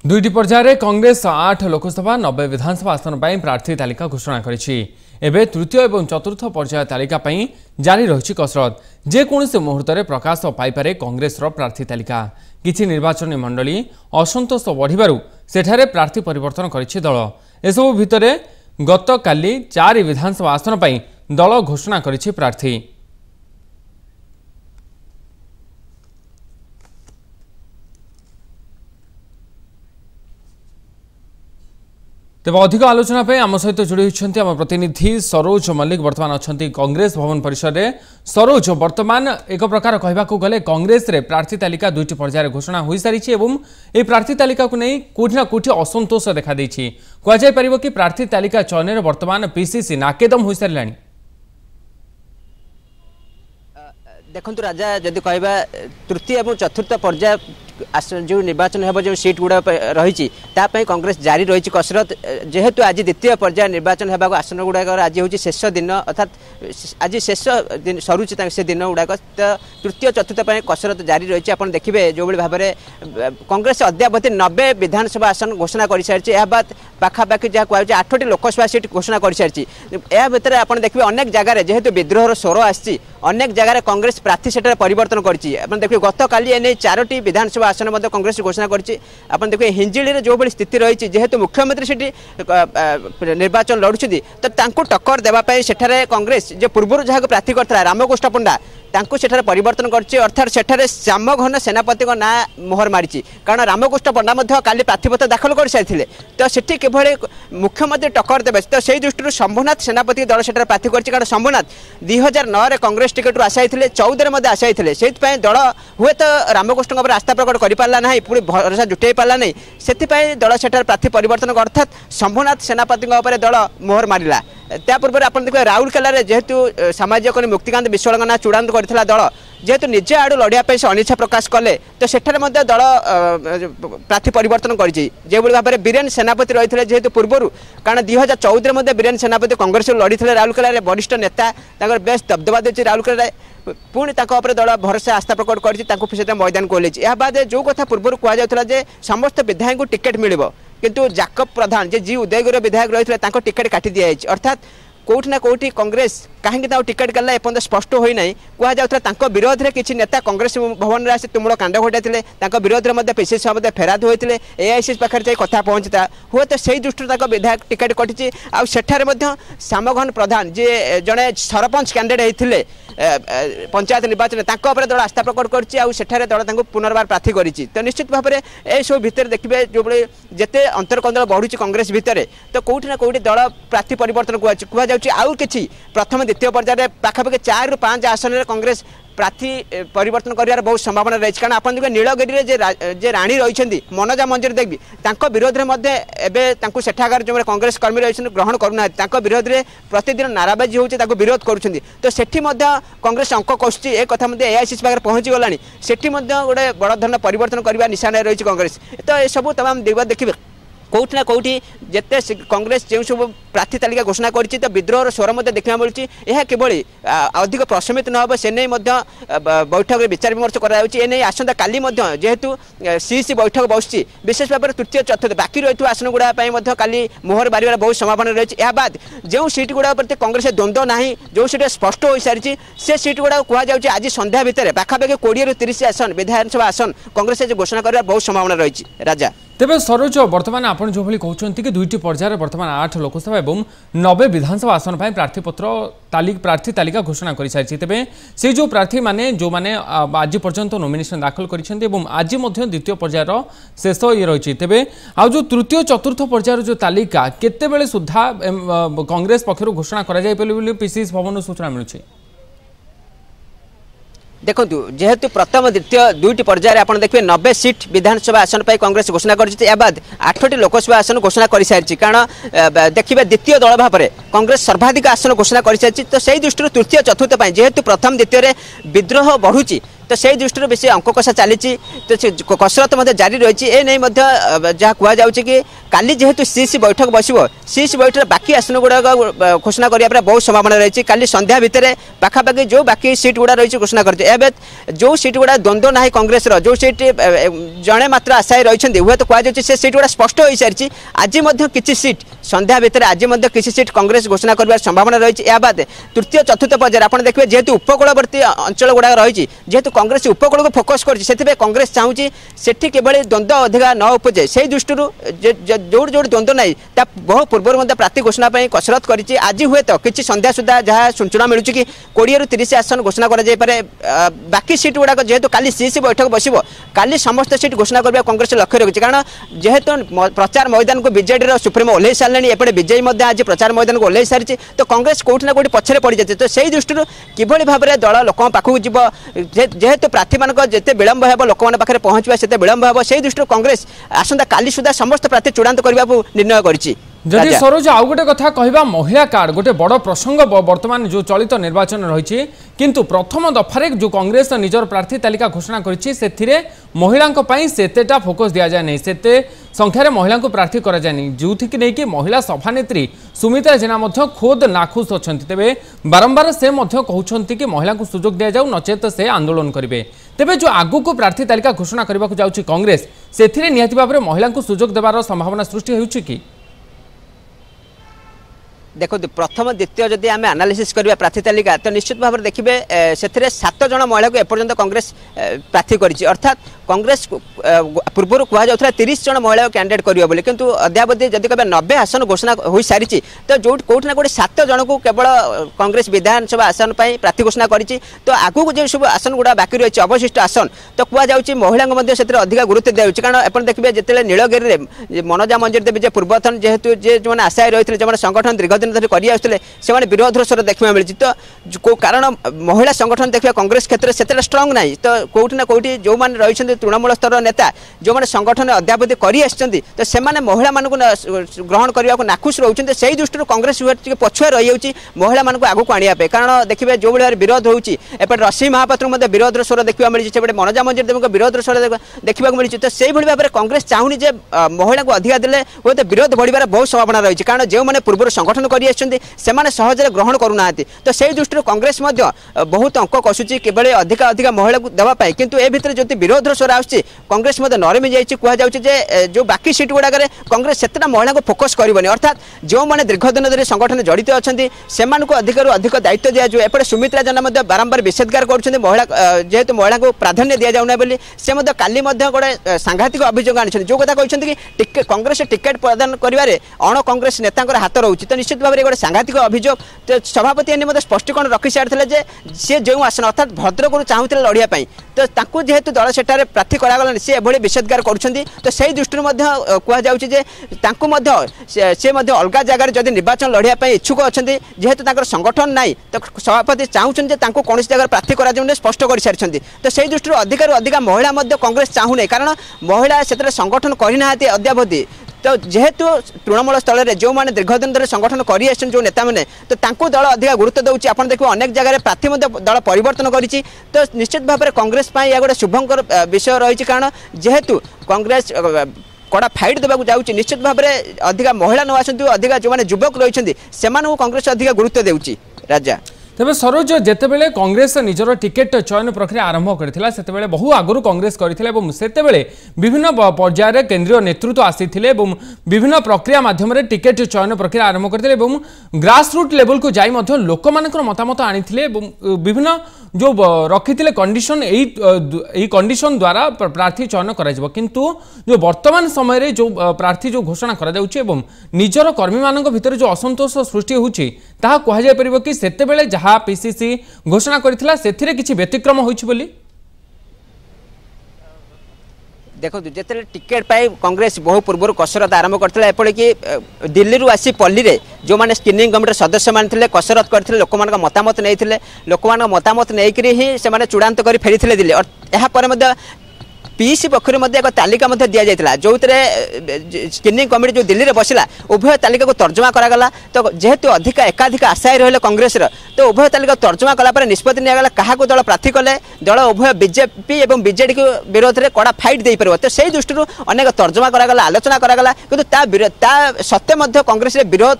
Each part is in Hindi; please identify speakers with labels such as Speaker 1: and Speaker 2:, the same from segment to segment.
Speaker 1: दुईटी पर्यायर कांग्रेस 8 लोकसभा 90 विधानसभा आसन पर प्रार्थी तालिका घोषणा करिछि। एबे तृतीय एवं चतुर्थ पर्याय तालिका पई जारी रहिछि कसरत। जेकोसी मुहूर्त में प्रकाश पाइपारे कांग्रेस प्रार्थी तालिका। किछि निर्वाचन मंडली असंतोष बढ़िबारु सेठारे प्रार्थी परिवर्तन करिछि दल। एसबु भितरे गतकाली 4 विधानसभा आसन पर दल घोषणा करिछि प्रार्थी। तेज अधिक आलोचना आम सहित जोड़ी होती आम प्रतिनिधि सरोज मल्लिक बर्तमान अच्छा कांग्रेस भवन परिसर में। सरोज, बर्तमान एक प्रकार कहवाक गले कांग्रेस रे प्रार्थी तालिका दुईटी पर्यायर घोषणा हो सारी ए प्रार्थी तालिका को नहीं कोठी ना कोठी असंतोष देखा कहुपर कि प्रार्थी तालिका चयन बर्तमान पीसीसी नाकेदम हो सारे।
Speaker 2: देखु राजा जदि कहवा तृतीय और चतुर्थ पर्याय जो निर्वाचन हो जो सीट गुड़ा रही कांग्रेस जारी रही कसरत। जेहेतु आज द्वितीय पर्याय निर्वाचन होगा आसन गुड़ाक आज हूँ शेष दिन अर्थात आज शेष दिन सरुची से दिन गुड़ाक तृतीय चतुर्थ कसरत जारी रही। आप देखिए जो भाव में कांग्रेस अद्यावधि 90 विधानसभा आसन घोषणा कर सारी। बाद पाखापाखि जहाँ कहु 8टी लोकसभा सीट घोषणा कर सारी। या भितर आप देखिए अनेक जगार जेहेतु विद्रोहर स्वर आसी अनेक जगार कांग्रेस प्रार्थी सेठार परिवर्तन कर देखिए गत काली एने 4टी विधानसभा आसन कांग्रेस घोषणा करछि। आपण देखिए हिंजिली जो बड़ी स्थिति रही जेहेतु मुख्यमंत्री सेठी निर्वाचन लड़ुछथि तो तांको टक्कर देवाई सेठारे कांग्रेस जो पूर्व जहाँ प्रार्थी करता रामकृष्ण पंडा तांको सेठारे परिवर्तन करछि। अर्थात सेठारे श्यामघन सेनापति ना मोहर मारी कारण रामकृष्ण पंडा मध्य काली प्रार्थीपत्र दाखल कर सारी तो सेठी किभଳି मुख्यमंत्री टक्कर देवे तो से दृष्टि शंभुनाथ सेनापति दल सेठारे प्रार्थी करछि। कारण शंभुनाथ 2009 कांग्रेस टिकेट आशाई 14 आशाई से दल हुए तो रामकृष्ण आस्था प्रकट कर पारा ना पुणी भरोसा जुटे पारा नहीं से दल सेठार प्रार्थी परिवर्तन अर्थात शंभुनाथ सेनापति दल मोहर मारा। त्या पूर्व आप देखिए राउरकेला जेहेतु सामाजिक मुक्तिकांत विश्वाल ना चूड़ांत करथिला दल जेहेतु निजे आड़ लड़ाई से अनिच्छा प्रकाश कले तो सेठारे दल प्रार्थी परिवर्तन करी भाव में बीरेन सेनापति रही है जेहेतु पूर्व कारण 2014 बीरेन सेनापति कांग्रेस लड़ी राउरकेला वरिष्ठ नेता बेस दबदबा देती राउरकेला पुणी दल भरोसा आस्था प्रकट कर मैदान को यह बाद जो कथा पूर्व कहला समस्त विधायक को टिकेट मिल किंतु जाकब प्रधान जी उदयगिरी विधायक रही है टिकेट काटी दी जाए। अर्थात कौटि ना कौटि कांग्रेस कहीं टिकेट गला एपर्तंत स्पष्ट होना कहु विरोध में किसी नेता कांग्रेस भवन में आसी तुमुड़ कांड घटाते विरोध में पीसीसी फेराद होते एआईसी पाखे जाए कथा पहुँचता हुए तो से दृष्टि विधायक टिकेट कटी आठारे श्यामघन प्रधान जी जड़े सरपंच कैंडिडेट होते पंचायत निर्वाचन दल आस्था प्रकट कर दल पुनर्बार प्रार्थी कर निश्चित भाव में यह भितर देखिए जो जिते अंतरकंदल बढ़ुची कांग्रेस भितर तो कौटि ना कौटि दल प्रार्थी परिवर्तन कह आउ कि प्रथम द्वितीय पर्यायर पाखापाखि 4 ରୁ 5 आसन में कांग्रेस प्रार्थी परिवर्तन कर बहुत संभावना रही। कारण आप नीलगिरी जे राणी रही मनोजा मंजरी देवी विरोध में सेठागार जो कांग्रेस कर्मी रही ग्रहण करूना विरोध में प्रतिदिन नाराबाजी होती विरोध करुँच तो सेठी कांग्रेस अंक कषुची एक कथा एआईसी पाखे पहुँची गलानी सेठी गोटे बड़ धरण परिवर्तन करने निशान रही कांग्रेस तो यह सब तमाम दिगत देखिए कौटि ना कौटि जिते कांग्रेस जो सब प्रार्थी तालिका घोषणा करी तो विद्रोहर स्वर देखा मिलूँ यह किभଳି अधिक प्रशमित न हो से नहीं बैठक में विचार विमर्श कर आसंता काली जेहेतु सीसी बैठक बस विशेष भाव में तृतीय चतुर्थ बाकी रही आसन गुड़ाई काली मोहर मार बहुत संभावना रही। यह बाद जो सीट गुड़ा प्रति कांग्रेस द्वंद्व ना जो सीट स्पष्ट हो सारी से सीट गुड़ा कहुच्छे आज संध्या भितर पाखापाखि 20 ରୁ 30 आसन विधानसभा आसन कांग्रेस घोषणा कर बहुत संभावना रही। राजा
Speaker 1: तेबे सरोज, बर्तमान आप जो कहते कि दुईटी पर्यायर बर्तमान 8 लोकसभा और 90 विधानसभा आसन पर प्रार्थी तालिका घोषणा कर सारी। तेबे से जो प्रार्थी माने जो माने आज पर्यंत नॉमिनेशन दाखल कर आज द्वितीय पर्यायर शेष ये रही तेबे आ जो तृतीय चतुर्थ पर्यायर जो तालिका केतेबेले सुधा कांग्रेस पक्षर घोषणा कर पीसीसी भवन सूचना मिलूँ।
Speaker 2: देखो जेहेतु प्रथम द्वितीय दुईटी पर्यायर आप देखिए 90 सीट विधानसभा आसन पर कांग्रेस घोषणा कर बाद 8टी लोकसभा आसन घोषणा कर सारी। कारण देखिए द्वितीय दल भाव में कांग्रेस सर्वाधिक आसन घोषणा कर सारी तो से दृष्टि तृतीय चतुर्थ जेहेतु प्रथम द्वितीय विद्रोह बढ़ुची तो से दृष्टि बेसी अंक कषा चली तो कसरत जारी रही है जहाँ कहु कि काली जेहेतु सीसी बैठक बस सीसी बैठक बाकी आसन गुड़ाक घोषणा करने बहुत संभावना रही काली संध्या भितर पाखापाखि जो बाकी सीट गुड़ा रही घोषणा कर जो सीट गुड़ा द्वंद्व ना कांग्रेस जो सीट जड़े मात्र आशायी रही हुए तो कहु से सीट गुड़ा स्पष्ट हो सारी आज किसी सीट संध्या भितर आज किसी सीट कांग्रेस घोषणा कर संभावना रही है बाद तृतीय चतुर्थ पर्यायर आप देखिए जेहेतु उपकूलवर्ती अंचल गुड़ाक रही जेहेतु कांग्रेस उपकूल को फोकस कर कांग्रेस चाहूँगी सेठी केवल द्वंद्व अधिका न उपजे से दृष्टि जो जो द्वंद्व ना बहु पूर्व प्रार्थी घोषणा कसरत कर आज हुए तो किसी संध्या सुधा जहाँ सूचना मिलूँ कि 20 ରୁ 30 आसन घोषणा करे बाकी सीट गुड़ाक जेहेतु काली सीसी बैठक बस काली समस्त सीट घोषणा करने कांग्रेस लक्ष्य रखी कारण जेहेतु प्रचार मैदान को बीजेडी सुप्रीमो ओह्लई सारे एपटे बीजेपी आज प्रचार मैदान को ओह्लई सारी तो कांग्रेस कौटि ना कौटि पछरे पड़ जाए तो से दृष्टि किभली भाव में दल लोक पाखक जीव जेहेतु प्रार्थी मान जिते विलंब हो लोक पाखे पहुँचा से विलंब हो से दृष्टि कांग्रेस आसंता काली सुधा समस्त प्रार्थी चूड़ांत करने को निर्णय कर
Speaker 1: जदि सरोज आउ गोटे कथा कहवा महिला कार्ड गोटे बड़ प्रसंग वर्तमान जो चलित निर्वाचन रही किंतु प्रथम दफारे जो कांग्रेस निजर प्रार्थी तालिका घोषणा करिछि महिला सेतेटा फोकस दि जाए नहीं सेते संख्यार महिला को प्रार्थी करा जाए जो कि महिला सभानेत्री सुमित्रा जेना खोद नाखुश अच्छा तेरे बारंबार से कहते कि महिला को सुजोग दि जाऊ नचेत से आंदोलन करेंगे तेरे जो आगु को प्रार्थी तालिका घोषणा करने को जाऊँगी कांग्रेस से निहाती भाव में महिला को सुजोग देवार संभावना सृष्टि होउछि कि
Speaker 2: देखो प्रथम द्वितीय जदि आम एनालिसिस करवा प्रार्थी तालिका तो निश्चित भाव में देखिए से 7 जन महिला को एपर्यंत कांग्रेस प्रार्थी करिछि अर्थात कांग्रेस पूर्व कहला 30 जन महिला कैंडिडेट करियो बोली किंतु अद्यावधि जदि कबे 90 आसन घोषणा हो सारी तो जो कोठी ना कोठी 7 जन को केवल कांग्रेस विधानसभा आसन पर प्रार्थी घोषणा करिछि तो आगु जो सब आसन गुड़ा बाकी रही अवशिष्ट आसन तो कहु महिला से अधिक गुरुत्व दिया कारण आप देखिए जिते नीलगिरी में मनोजा मंजरी देवी जे पूर्वतन जेहेतु जो आशायी रही जो संगठन दीर्घ धरी कर विरोध स्वर देखा मिली तो कारण महिला संगठन देखिए कांग्रेस क्षेत्र से स्ट्रंग ना तो कौटि ना कौटि जो मैंने रही तृणमूल स्तर नेता जो मैंने संगठन अद्यावधि कर से महिला मान ग्रहण करने को नाखुश रोचे से दृष्टि कांग्रेस पछुआ रही महिला मान आगू आने कारण देखिए जो भाई विरोध होपटे रश्मि महापात्र विरोध स्वर देखा मिली से मनोजा मंजरी देवी विरोध स्वर देखा मिली तो से भाव में कांग्रेस चाहूनी महिला को अधिका देले हूँ विरोध बढ़िबार बहुत संभावना रही कारण जो मैंने पूर्व संगठन कर सहजरे ग्रहण करूना तो से दृष्टि कांग्रेस बहुत अंक कसुची केवल अधिक अधिक महिला को देवाई किंतु ए भितर जो विरोध स्वर आसुची कांग्रेस नरमी जाए जो बाकी सीट गुड़ाक कांग्रेस से महिला को फोकस करनी अर्थात जो मैंने दीर्घ दिन धरी संगठन जड़ित अच्छा से अधिक अधिक दायित्व दिज्व एपटे सुमित्रा जेना बारंबार विषेदगार कर महिला जेहेतु महिला को प्राधान्य दि जाऊना बोली से काली गोटे सांघातिक अभियोग आनी जो कथा कहते कि कांग्रेस टिकेट प्रदान कर अण कांग्रेस नेता हाथ रोचे तो निश्चित भाव में गोटे सांघातिक अभियोग तो सभापति एने स्पष्टीकरण रखी सारी सी जो आसन अर्थात भद्रक चाहूले लड़ाई तो जेहेतु दल सेठारे प्रार्थी करागलानी सी एभली विषेदगार करुँच तो से दृष्टि सी अलग जगार जब निर्वाचन लड़ाई इच्छुक अच्छा जेहेतु संगठन ना तो सभापति चाहूँ कौन जगह प्रार्थी कर स्पष्ट कर सारी तो से दृष्टि अधिक महिला कांग्रेस चाहूना कारण महिला से संगठन करना अद्यावधि तो जेहेतु तृणमूल स्तर में जो मैंने दीर्घ दिन धरी संगठन कर जो नेता मैंने तो दल अधिक गुरुत्व दूसरी आप देखिए अनेक जगह प्रार्थी दल परिवर्तन करी तो निश्चित भाव में कांग्रेस यह गोटे शुभंकर विषय रही कारण जेहेतु कांग्रेस कड़ा फाइट देवाक जाऊँगी निश्चित भाव में अधिक महिला न आसतु अधिक जो मैंने युवक रही से कांग्रेस अधिक गुरुत्व देउची राजा
Speaker 1: तेज सरोज जितेबाला कांग्रेस निजर टिकेट चयन प्रक्रिया आरंभ करथिला सेतेबेले बहु आगुरु कांग्रेस करथिला एवं सेतेबेले विभिन्न पर्यायर केंद्रीय नेतृत्व आसीथिले एवं विभिन्न प्रक्रिया माध्यम टिकेट चयन प्रक्रिया आरंभ करथिले एवं ग्रासरूट लेवल को जाई मध्य लोकमानकर मतामत आनिथिले एवं विभिन्न जो रखिथिले कंडीशन एई कंडीशन द्वारा प्रार्थी चयन करा जिवो किंतु जो वर्तमान समय रे जो प्रार्थी जो घोषणा करा जाउछि एवं निजर कर्मी मानक भितर जो असंतोष सृष्टि होछि ताहा कहै जाय परिबो कि सेतेबेले जहाँ पीसीसी घोषणा करथिला सेथिरे किछि व्यतिक्रम होइछि बोली
Speaker 2: देखो जिते टिकेट पाई कांग्रेस बहु पूर्व कसरत आरंभ करथिला एपळे कि दिल्ली रु आसी पल्ली रे जो माने स्क्रीनिंग कमिटी सदस्य माने कसरत करथिले लोक मान मतामत नैथिले लोक मान मतामत नैकरी ही से माने चूड़ांत करी फेरीथिले दिल्ली और एहा पर पीसी पक्षर एक तालिका दि जाता जो स्क्रीनिंग कमिटी जो दिल्ली में बसला उभय तालिका को तर्जमा करागला। तो जेहेतु अधिक एकाधिक आशायी रही कांग्रेस तो उभय तालिका तर्जमा कलापर निष्पत्ति निगला क्या दल प्रार्थी कले दल उभय बीजेपी और बीजेडी के विरोध में कड़ा फाइट दे पार। तो से दृष्टि अनेक तर्जमा करागला आलोचना करागला कि सत्य कांग्रेस विरोध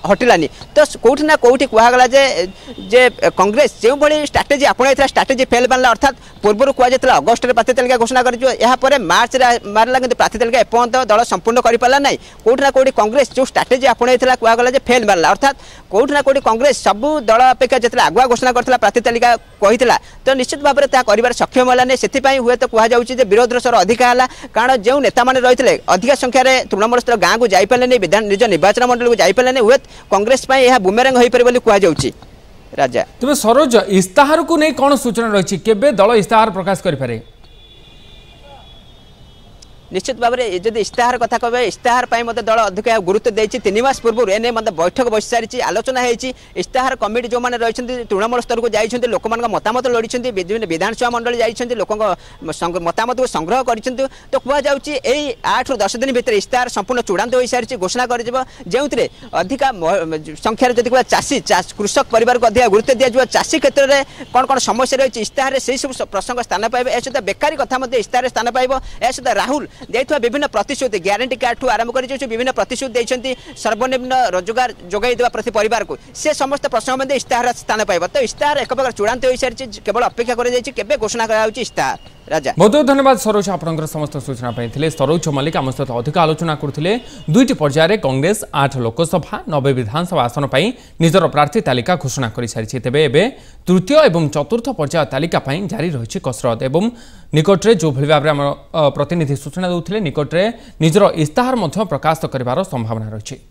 Speaker 2: हटिलानी। तो कौटी ना कौटी कहगला जे कांग्रेस जो भाई स्ट्राटेजी आपणाई स्ट्राटेजी फेल मारला। अर्थात पूर्व कहला अगस्ट में प्रार्थी तालिका घोषणा कर मार्च मारला कि प्रार्थी तालिका एपर्यंत दल संपूर्ण कर पारा ना। कौटी ना कौटी कांग्रेस जो स्ट्राटेजी आपणाई कहगला फेल मारला। अर्थात कौटी ना कौटी कांग्रेस सबू दल अपेक्षा जिते आगुआ घोषणा करता प्रार्थी तालिका कही तो निश्चित भाव में कर सक्षम है। से हुए तो कहुचे विरोध स्वर अधिक है कारण जो नेता मैंने रही अधिक संख्यार तृणमूल स्तर गाँव को जापारे निज निर्वाचन मंडल को जापारे हुए कांग्रेस यह बुमेरंग हो पारे कहुचे। राजा
Speaker 1: तेज सरोज इस्ताहार को नहीं कौन सूचना रही केबे दल इस्ताहार प्रकाश करें?
Speaker 2: निश्चित भाव में जब इस्ताहार कथा कहे इस्ताहार दल अधिक गुरुत्व देती 3 मास पूर्व एने मतलब बैठक बस सारी आलोचना होती। इस्ताहार कमिटी जो मैंने रही तृणमूल स्तर को जाइए लोक मतामत लड़ी विभिन्न विधानसभा मंडल जाइए लोक मतामत को संग्रह कर। तो कहुच्छी 8 ରୁ 10 दिन भितर इस्ताहार संपूर्ण चूड़ांत हो सारी घोषणा कर जो अधिक संख्यार जब कह चाषी कृषक परिवार को अधिक गुरुत्व दिया चाषी क्षेत्र में कौन कौन समस्या रही इस्ताहार से सब प्रसंग स्थान पाइब। सहित बेकारी कथा इस्ताहार स्थान पाइब। सहित राहुल देथुआ विभिन्न प्रतिश्रुति ग्यारंटी कार्ड ठू आरंभ कर विभिन्न प्रतिश्रुति देते सर्वनिम्न रोजगार जोगाई देवा प्रति परिवार को से समस्त प्रसंग में इस्ताहार स्थान पाइब। तो इस्ताहार एक प्रकार चूड़ांत हो सारी केवल अपेक्षा कर घोषणा कर इस्ताहार। राजा
Speaker 1: बहुत बहुत धन्यवाद सरोज आपंकर समस्त सूचना पाई। सरोज मल्लिक आम सहित अधिक आलोचना करते 2टी पर्यायर कांग्रेस 8 लोकसभा 90 विधानसभा आसन पर निजर प्रार्थी तालिका घोषणा कर सारी तेबे तृतीय और चतुर्थ पर्याय तालिका जारी रही कसरत एवं निकटरे जो भाई भाव में प्रतिनिधि सूचना देते निकटरे निजर इस्ताहार प्रकाश कर संभावना रही।